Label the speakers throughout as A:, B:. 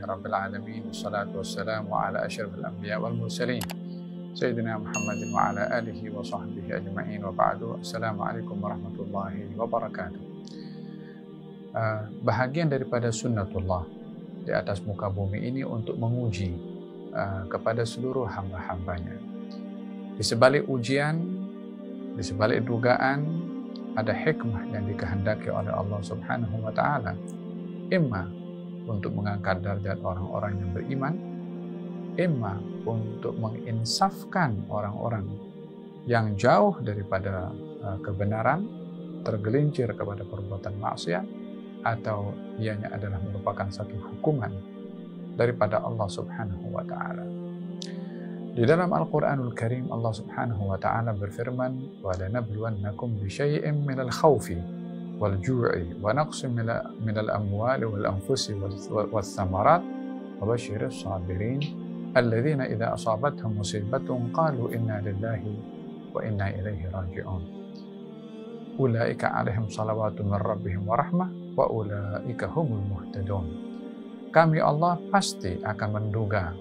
A: Rabbil Alamin. Wassalatu wassalamu ala asyrafil anbiya wal mursalin Sayyidina Muhammadin wa ala alihi wa sahbihi ajma'in, wa ba'du. Assalamualaikum warahmatullahi wabarakatuh. Bahagian daripada sunnatullah di atas muka bumi ini untuk menguji kepada seluruh hamba-hambanya. Di sebalik ujian, di sebalik dugaan, ada hikmah yang dikehendaki oleh Allah Subhanahu wa Ta'ala. Imma untuk mengangkat derajat orang-orang yang beriman, imma untuk menginsafkan orang-orang yang jauh daripada kebenaran, tergelincir kepada perbuatan maksiat, atau ianya adalah merupakan satu hukuman daripada Allah Subhanahu wa Ta'ala. Di dalam Al-Quranul Karim, Allah Subhanahu wa Ta'ala berfirman, وَلَنَبْلُوَنَّكُمْ بِشَيْءٍ مِنَ الْخَوْفِ وَالْجُوعِ وَنَقْصٍ مِنَ الْأَمْوَالِ وَالْأَنْفُسِ وَالثَّمَرَاتِ وَبَشِّرِ الصَّابِرِينَ الَّذِينَ إِذَا أَصَابَتْهُمْ مُصِيبَةٌ قَالُوا إِنَّا لِلَّهِ وَإِنَّا إِلَيْهِ رَاجِعُونَ أُولَئِكَ عَلَيْهِمْ صَلَوَاتٌ مِنْ رَبِّهِمْ وَرَحْمَةٌ وَأُولَئِكَ هُمُ الْمُهْتَدُونَ. Kami Allah pasti akan menduga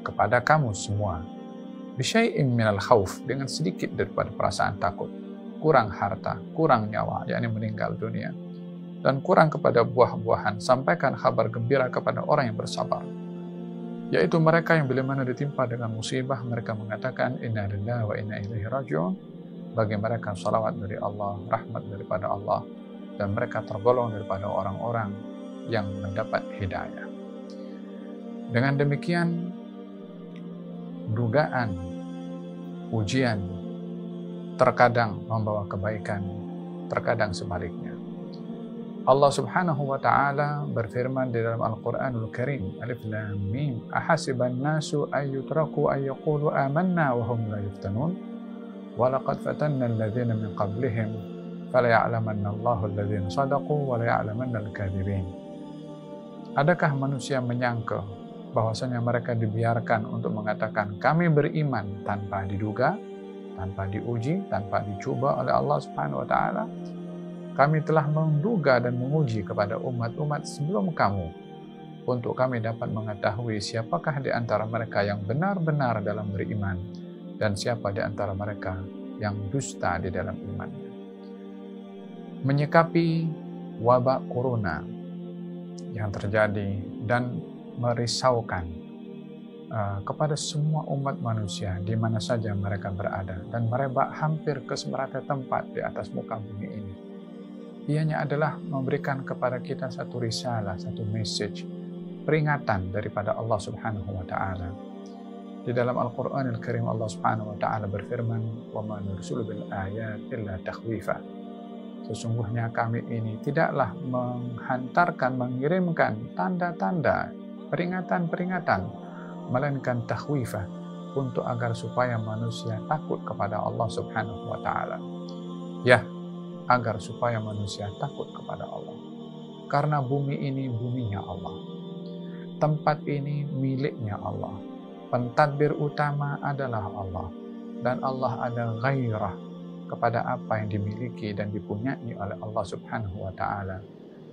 A: kepada kamu semua bisyai'in minal khauf, dengan sedikit daripada perasaan takut, kurang harta, kurang nyawa, yakni meninggal dunia, dan kurang kepada buah-buahan. Sampaikan kabar gembira kepada orang yang bersabar, yaitu mereka yang bila mana ditimpa dengan musibah, mereka mengatakan inna lillahi wa inna ilaihi raji'un. Bagi mereka salawat dari Allah, rahmat daripada Allah, dan mereka tergolong daripada orang-orang yang mendapat hidayah. Dengan demikian, dugaan, ujian terkadang membawa kebaikan, terkadang sebaliknya. Allah Subhanahu wa Ta'ala berfirman di dalam Al-Quranul Karim, Alif Lam Mim, ahasiban nasu ayyutraku ayyaqulu amanna wa hum la yuftanun wa laqad fatanna alladhina min qablihim fala ya'lamanna Allahu alladhina sadaqu wa la ya'lamanna al-kadhibin. Adakah manusia menyangka bahwasanya mereka dibiarkan untuk mengatakan kami beriman tanpa diduga, tanpa diuji, tanpa dicoba oleh Allah Subhanahu wa Ta'ala? Kami telah menduga dan menguji kepada umat-umat sebelum kamu untuk kami dapat mengetahui siapakah di antara mereka yang benar-benar dalam beriman dan siapa di antara mereka yang dusta di dalam imannya. Menyikapi wabak corona yang terjadi dan merisaukan kepada semua umat manusia di mana saja mereka berada dan merebak hampir ke semerata tempat di atas muka bumi ini. Ianya adalah memberikan kepada kita satu risalah, satu message, peringatan daripada Allah Subhanahu wa Ta'ala. Di dalam Al-Quranul Karim, Allah Subhanahu wa Ta'ala berfirman, وَمَا نُرْسِلُ بِالْآيَاتِ إِلَّا تَخْوِيفًا. Sesungguhnya kami ini tidaklah mengirimkan tanda-tanda, peringatan-peringatan, melainkan takhwifah, untuk agar supaya manusia takut kepada Allah Subhanahu wa Ta'ala. Ya, agar supaya manusia takut kepada Allah. Karena bumi ini buminya Allah. Tempat ini miliknya Allah. Pentadbir utama adalah Allah. Dan Allah ada ghairah kepada apa yang dimiliki dan dipunyai oleh Allah Subhanahu wa Ta'ala.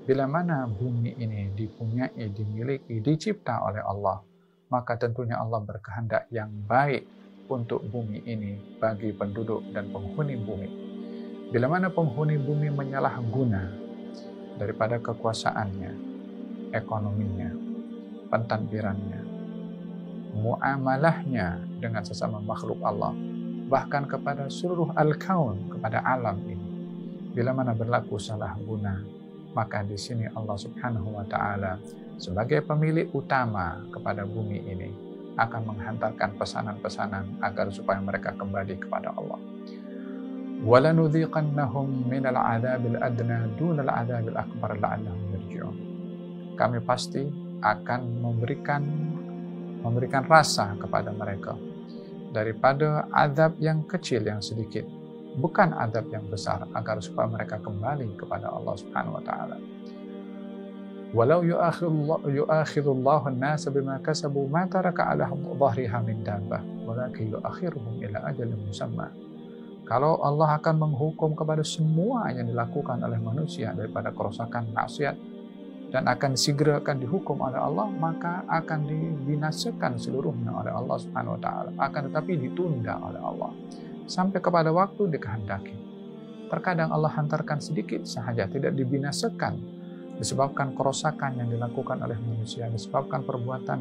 A: Bila mana bumi ini dipunyai, dimiliki, dicipta oleh Allah, maka tentunya Allah berkehendak yang baik untuk bumi ini bagi penduduk dan penghuni bumi. Bila mana penghuni bumi menyalahguna daripada kekuasaannya, ekonominya, pentadbirannya, muamalahnya dengan sesama makhluk Allah, bahkan kepada seluruh al-kaun, kepada alam ini. Bila mana berlaku salah guna, maka di sini Allah Subhanahu wa Ta'ala sebagai pemilik utama kepada bumi ini akan menghantarkan pesanan-pesanan agar supaya mereka kembali kepada Allah. وَلَنُذِيقَنَّهُمْ مِنَ الْعَذَابِ الْأَدْنَى دُونَ الْعَذَابِ الْأَكْبَرِ لَعَلَّهُمْ يَرْجِعُونَ. Kami pasti akan memberikan rasa kepada mereka daripada azab yang kecil, yang sedikit, bukan azab yang besar, agar supaya mereka kembali kepada Allah Subhanahu wa Ta'ala. Walau yu'akhidullahu an-nasa bima kasabu ma taraka 'ala dhahriha min dabbah walakin yu'akhiruhum ila ajalin musamma. Kalau Allah akan menghukum kepada semua yang dilakukan oleh manusia daripada kerosakan maksiat, dan akan segera akan dihukum oleh Allah, maka akan dibinasakan seluruhnya oleh Allah Subhanahu wa taala, akan tetapi ditunda oleh Allah sampai kepada waktu dikehendaki. Terkadang Allah hantarkan sedikit saja, tidak dibinasakan disebabkan kerosakan yang dilakukan oleh manusia, disebabkan perbuatan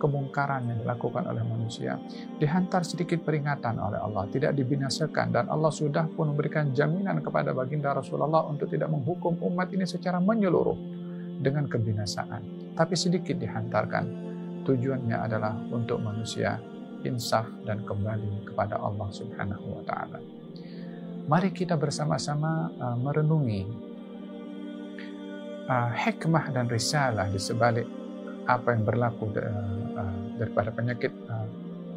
A: kemungkaran yang dilakukan oleh manusia. Dihantar sedikit peringatan oleh Allah, tidak dibinasakan, dan Allah sudah pun memberikan jaminan kepada baginda Rasulullah untuk tidak menghukum umat ini secara menyeluruh dengan kebinasaan, tapi sedikit dihantarkan. Tujuannya adalah untuk manusia insaf dan kembali kepada Allah Subhanahu wa taala. Mari kita bersama-sama merenungi hikmah dan risalah di sebalik apa yang berlaku daripada penyakit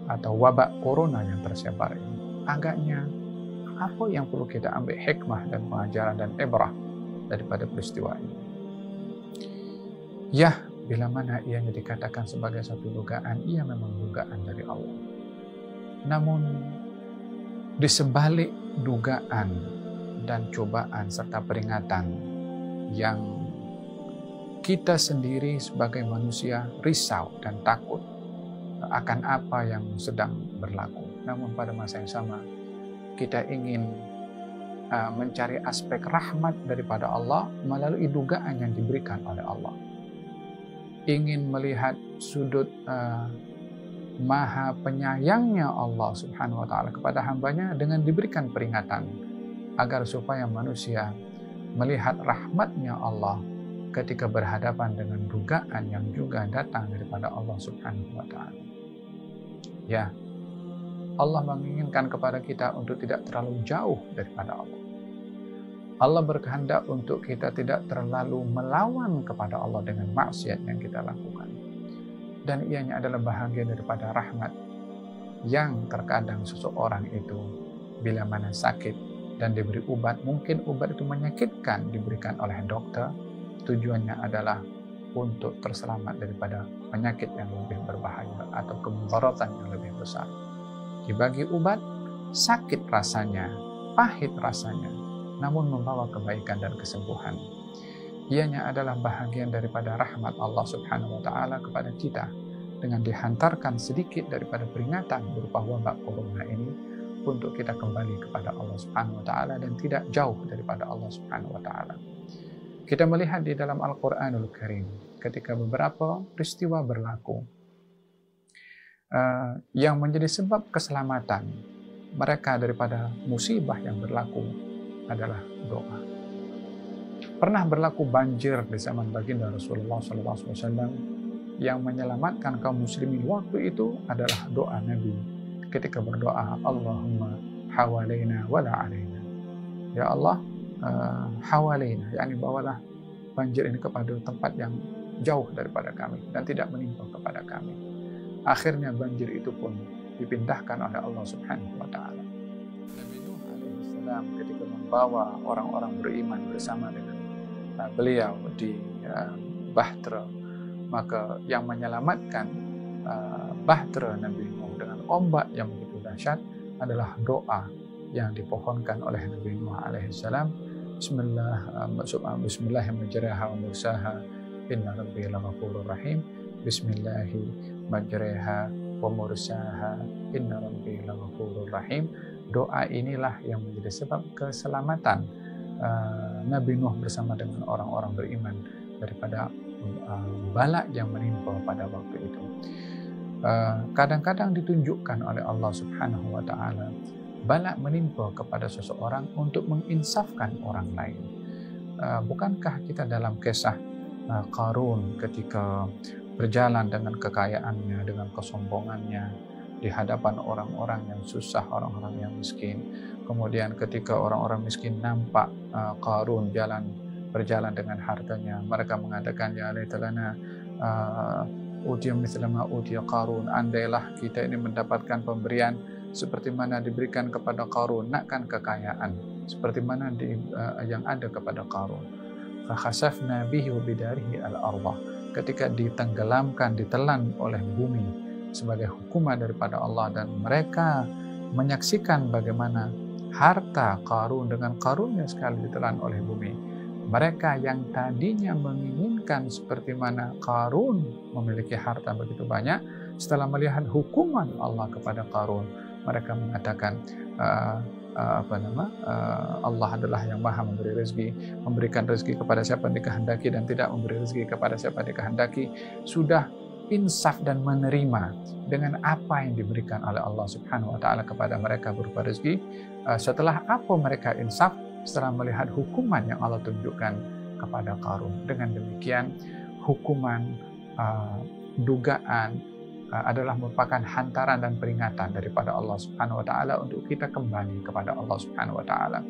A: atau wabak corona yang tersebar ini. Agaknya apa yang perlu kita ambil hikmah dan pengajaran dan ibrah daripada peristiwa ini? Ya, bila mana ianya dikatakan sebagai satu dugaan, ia memang dugaan dari Allah. Namun, di sebalik dugaan dan cobaan serta peringatan yang kita sendiri sebagai manusia risau dan takut akan apa yang sedang berlaku. Namun pada masa yang sama, kita ingin mencari aspek rahmat daripada Allah melalui dugaan yang diberikan oleh Allah. Ingin melihat sudut maha penyayangnya Allah Subhanahu wa taala kepada hambanya dengan diberikan peringatan agar supaya manusia melihat rahmatnya Allah ketika berhadapan dengan dugaan yang juga datang daripada Allah Subhanahu wa taala. Ya, Allah menginginkan kepada kita untuk tidak terlalu jauh daripada Allah. Allah berkehendak untuk kita tidak terlalu melawan kepada Allah dengan maksiat yang kita lakukan. Dan ianya adalah bahagian daripada rahmat yang terkadang seseorang itu bila mana sakit dan diberi obat, mungkin obat itu menyakitkan, diberikan oleh dokter, tujuannya adalah untuk terselamat daripada penyakit yang lebih berbahaya atau kemudaratan yang lebih besar. Dibagi obat, sakit rasanya, pahit rasanya, namun membawa kebaikan dan kesembuhan. Ianya adalah bahagian daripada rahmat Allah Subhanahu wa taala kepada kita dengan dihantarkan sedikit daripada peringatan berupa wabak corona ini untuk kita kembali kepada Allah Subhanahu wa taala dan tidak jauh daripada Allah Subhanahu wa taala. Kita melihat di dalam Al-Qur'anul Karim ketika beberapa peristiwa berlaku yang menjadi sebab keselamatan mereka daripada musibah yang berlaku adalah doa. Pernah berlaku banjir di zaman baginda Rasulullah SAW yang menyelamatkan kaum muslimin waktu itu adalah doa Nabi ketika berdoa, Allahumma hawalaina wala alaina. Ya Allah, hawalaina, yakni bawalah banjir ini kepada tempat yang jauh daripada kami dan tidak menimpa kepada kami. Akhirnya banjir itu pun dipindahkan oleh Allah Subhanahu wa taala. Nabi Nuh alaihissalam ketika membawa orang-orang beriman bersama dengan beliau di Bahtera, maka yang menyelamatkan Bahtera Nabi Nuh dengan ombak yang begitu dahsyat adalah doa yang dipohonkan oleh Nabi Nuh alaihissalam. Bismillahirrahmanirrahim wa mursaha inna rabbi laghafurur rahim. Bismillahirrahmanirrahim wa mursaha inna rabbi laghafurur rahim. Doa inilah yang menjadi sebab keselamatan Nabi Nuh bersama dengan orang-orang beriman daripada bala yang menimpa pada waktu itu. Kadang-kadang ditunjukkan oleh Allah Subhanahu wa taala bala menimpa kepada seseorang untuk menginsafkan orang lain. Bukankah kita dalam kisah Qarun ketika berjalan dengan kekayaannya, dengan kesombongannya di hadapan orang-orang yang susah, orang-orang yang miskin. Kemudian ketika orang-orang miskin nampak Qarun berjalan dengan hartanya, mereka mengatakan, ya laitana utiya mithla ma utiya Qarun, andailah kita ini mendapatkan pemberian seperti mana diberikan kepada Qarun, nakkan kekayaan seperti mana yang ada kepada Qarun. Fa khasafna bihi wa bidarihi al-ardh, ketika ditenggelamkan, ditelan oleh bumi sebagai hukuman daripada Allah, dan mereka menyaksikan bagaimana harta Qarun dengan Qarunnya sekali ditelan oleh bumi, Mereka yang tadinya menginginkan seperti mana Qarun memiliki harta begitu banyak, setelah melihat hukuman Allah kepada Qarun, mereka mengatakan Allah adalah yang maha memberi rezeki, memberikan rezeki kepada siapa yang dikehendaki dan tidak memberi rezeki kepada siapa yang dikehendaki. Sudah insaf dan menerima dengan apa yang diberikan oleh Allah Subhanahu wa taala kepada mereka berupa rezeki. Setelah apa mereka insaf? Setelah melihat hukuman yang Allah tunjukkan kepada Qarun. Dengan demikian, hukuman dugaan adalah merupakan hantaran dan peringatan daripada Allah Subhanahu wa taala untuk kita kembali kepada Allah Subhanahu wa taala.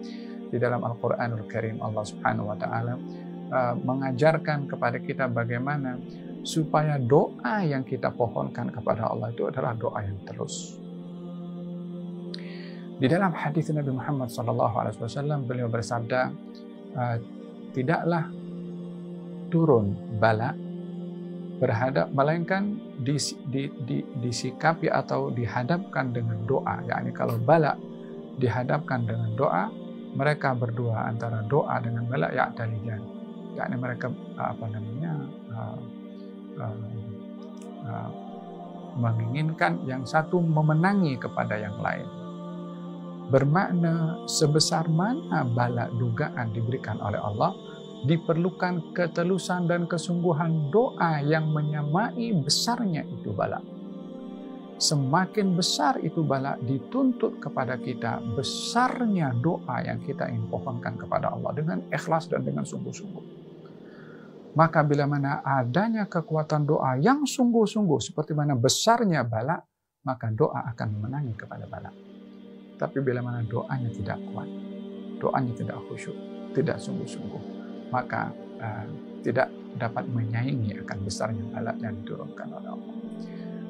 A: Di dalam Al-Qur'anul Karim, Allah Subhanahu wa taala mengajarkan kepada kita bagaimana supaya doa yang kita pohonkan kepada Allah itu adalah doa yang terus. Di dalam hadis Nabi Muhammad SAW, beliau bersabda, tidaklah turun bala melainkan disikapi atau dihadapkan dengan doa. Yakni kalau bala dihadapkan dengan doa, mereka berdua antara doa dengan bala ya'talijan. Yakni mereka menginginkan yang satu memenangi kepada yang lain. Bermakna sebesar mana bala dugaan diberikan oleh Allah, diperlukan ketelusan dan kesungguhan doa yang menyamai besarnya itu bala. Semakin besar itu bala, dituntut kepada kita besarnya doa yang kita ingin pohonkan kepada Allah dengan ikhlas dan dengan sungguh-sungguh. Maka bila mana adanya kekuatan doa yang sungguh-sungguh seperti mana besarnya bala, maka doa akan memenangi kepada bala. Tapi bila mana doanya tidak kuat, doanya tidak khusyuk, tidak sungguh-sungguh, maka tidak dapat menyaingi akan besarnya bala yang diturunkan oleh Allah.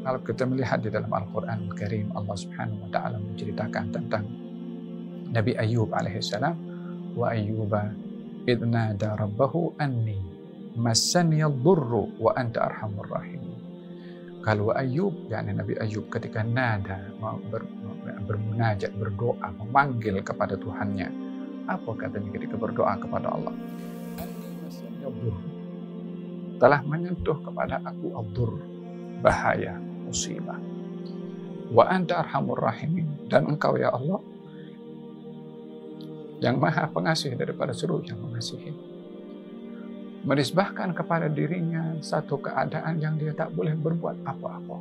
A: Kalau kita melihat di dalam Al-Quran Al-Karim, Allah Subhanahu wa taala menceritakan tentang Nabi Ayyub alaihissalam, wa ayyuba idh nada rabbahu anni massani ad-durru wa anta arhamur rahim. Kalau Ayyub, yakni Nabi Ayyub ketika nada bermunajat, berdoa, memanggil kepada Tuhannya, apa katanya ketika berdoa kepada Allah? Telah menyentuh kepada aku ad-dur, bahaya, musibah. Wa anta arhamur rahimin, dan engkau ya Allah yang maha pengasih daripada seluruh yang mengasihi. Menisbahkan kepada dirinya satu keadaan yang dia tak boleh berbuat apa-apa.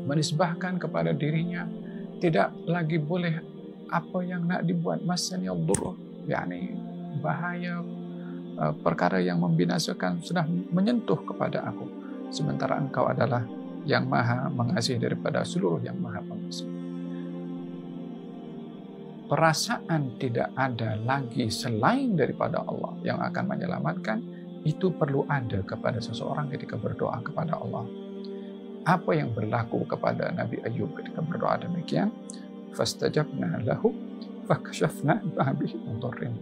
A: Menisbahkan kepada dirinya tidak lagi boleh apa yang nak dibuat. Masani al-durr, yakni bahaya, perkara yang membinasakan sudah menyentuh kepada aku. Sementara engkau adalah yang maha mengasihi daripada seluruh yang maha pengasih. Perasaan tidak ada lagi selain daripada Allah yang akan menyelamatkan, itu perlu ada kepada seseorang ketika berdoa kepada Allah. Apa yang berlaku kepada Nabi Ayyub ketika berdoa demikian? Fastajabna lahu fakashafna ma bihi min dhurrin.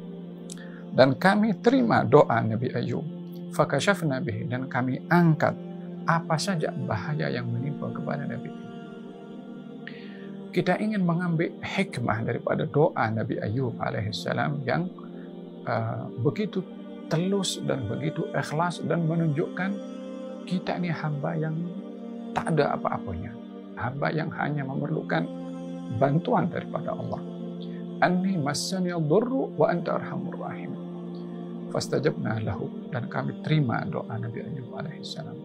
A: Dan kami terima doa Nabi Ayyub. Fakashafna bihi, dan kami angkat apa saja bahaya yang menimpa kepada Nabi Ayyub. Kita ingin mengambil hikmah daripada doa Nabi Ayyub alaihissalam yang begitu telus dan begitu ikhlas dan menunjukkan kita ini hamba yang tak ada apa-apanya, hamba yang hanya memerlukan bantuan daripada Allah. Anni massani ad-durru wa anta arhamur rahim. Fastajabna lahu, dan kami terima doa Nabi Ayyub alaihissalam.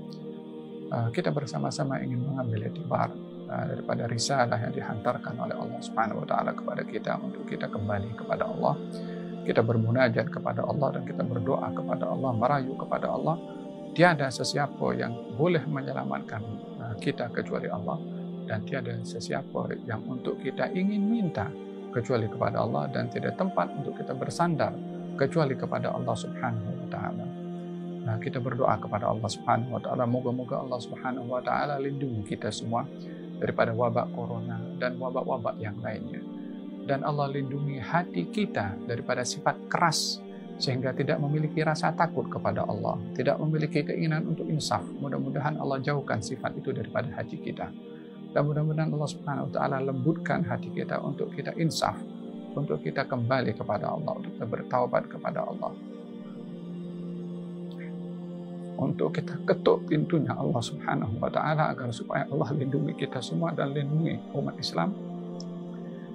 A: Kita bersama-sama ingin mengambil iktibar daripada risalah yang dihantarkan oleh Allah Subhanahu wa taala kepada kita untuk kita kembali kepada Allah. Kita bermunajat kepada Allah dan kita berdoa kepada Allah, merayu kepada Allah. Tiada sesiapa yang boleh menyelamatkan kita kecuali Allah, dan tiada sesiapa yang untuk kita ingin minta kecuali kepada Allah, dan tidak tempat untuk kita bersandar kecuali kepada Allah Subhanahu wa taala. Nah, kita berdoa kepada Allah Subhanahu wa taala, moga-moga Allah Subhanahu wa taala lindungi kita semua daripada wabak corona dan wabak-wabak yang lainnya. Dan Allah lindungi hati kita daripada sifat keras sehingga tidak memiliki rasa takut kepada Allah, tidak memiliki keinginan untuk insaf. Mudah-mudahan Allah jauhkan sifat itu daripada hati kita. Dan mudah-mudahan Allah Subhanahu wa taala lembutkan hati kita untuk kita insaf, untuk kita kembali kepada Allah, untuk kita bertaubat kepada Allah. untuk kita ketuk pintunya Allah Subhanahu wa Ta'ala agar supaya Allah lindungi kita semua dan lindungi umat Islam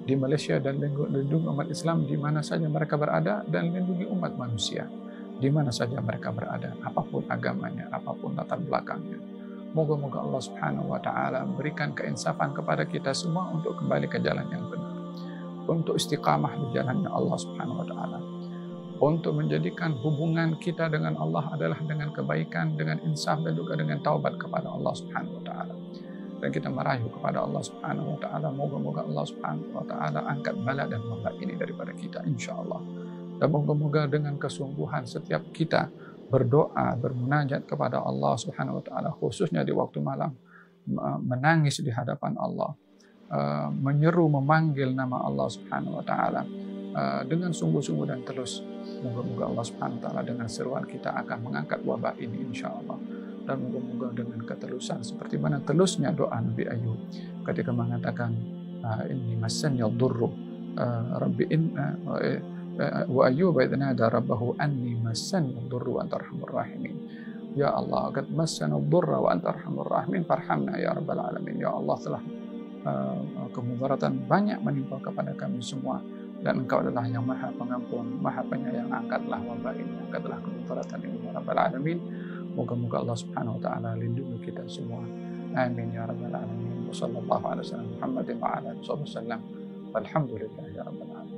A: di Malaysia, dan lindungi umat Islam di mana saja mereka berada, dan lindungi umat manusia di mana saja mereka berada, apapun agamanya, apapun latar belakangnya. Moga-moga Allah Subhanahu wa Ta'ala memberikan keinsafan kepada kita semua untuk kembali ke jalan yang benar, untuk istiqamah di jalannya Allah Subhanahu wa Ta'ala, untuk menjadikan hubungan kita dengan Allah adalah dengan kebaikan, dengan insaf, dan juga dengan taubat kepada Allah Subhanahu wa Ta'ala. Dan kita merayu kepada Allah Subhanahu wa Ta'ala, moga-moga Allah Subhanahu wa Ta'ala angkat bala dan wabak ini daripada kita, insya Allah. Dan moga-moga dengan kesungguhan setiap kita berdoa, bermunajat kepada Allah Subhanahu wa Ta'ala, khususnya di waktu malam, menangis di hadapan Allah, menyeru, memanggil nama Allah Subhanahu wa Ta'ala dengan sungguh-sungguh dan terus. Moga-moga Allah Subhanahu wa Ta'ala dengan seruan kita akan mengangkat wabak ini, insya Allah. Dan moga-moga dengan ketelusan seperti mana telusnya doa Nabi Ayub ketika mengatakan inni massani ad-durru rabbi in wa ayyub idh nada rabbahu anni massani ad-durru wa anta arhamur rahimin. Ya Allah, qad massana ad-durra wa anta arhamur rahimin farhamna ya rabbal alamin. Ya Allah, telah kemudaratan banyak menimpa kepada kami semua, dan Engkau adalah yang Maha Pengampun, Maha Penyayang. Angkatlah wabah ini, angkatlah kemudaratan ini ya rabbal alamin. Moga-moga Allah Subhanahu wa Ta'ala lindungi kita semua. Amin ya rabbal alamin. Wassallallahu ala sayyidina Muhammadin wa ala alihi wasallam. Walhamdulillahi rabbil alamin.